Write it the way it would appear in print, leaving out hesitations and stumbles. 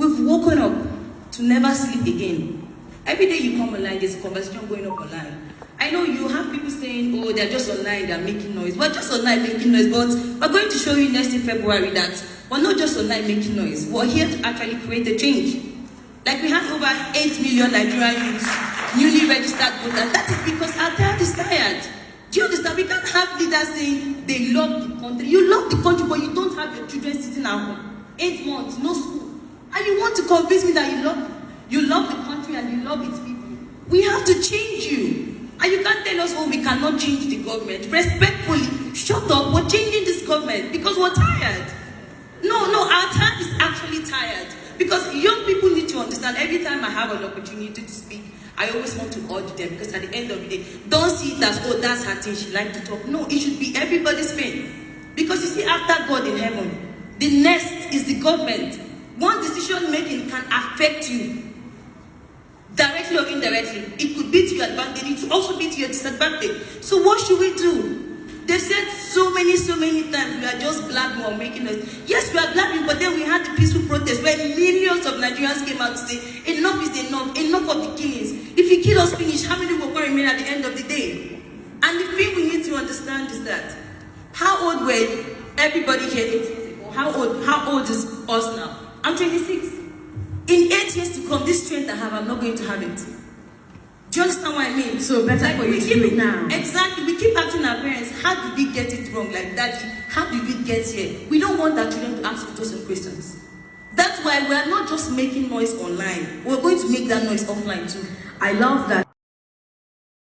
We've woken up to never sleep again. Every day you come online, there's a conversation going up online. I know you have people saying, oh, they're just online, they're making noise. We're just online making noise, but we're going to show you next in February that we're not just online making noise. We're here to actually create a change. Like we have over 8 million Nigerian youths, newly registered voters. That is because our tired is tired. Do you understand? We can't have leaders saying they love the country. You love the country, but you don't have your children sitting at home. 8 months, no school. And you want to convince me that you love the country and you love its people. We have to change you. And you can't tell us, oh, we cannot change the government. Respectfully, shut up, we're changing this government because we're tired. No, our time is actually tired. Because young people need to understand, every time I have an opportunity to speak, I always want to urge them, because at the end of the day, don't see it as, oh, that's her thing, she likes to talk. No, it should be everybody's thing. Because you see, after God in heaven, the next is the government. One decision making can affect you, directly or indirectly. It could be to your advantage, it could also be to your disadvantage. So what should we do? They've said so many times, we are just blabbing or making noise. Yes, we are blabbing, but then we had the peaceful protest where millions of Nigerians came out to say, enough is enough of the killings. If you kill us finish, how many will remain at the end of the day? And the thing we need to understand is that, how old were everybody here 8 years ago? How old is us now? I'm 26. In 8 years to come, this strength I have, I'm not going to have it. Do you understand what I mean? So better for you to do it now. Exactly. We keep asking our parents, how did we get it wrong? Like, Daddy, how did we get here? We don't want our children to ask those questions. That's why we are not just making noise online. We're going to make that noise offline too. I love that.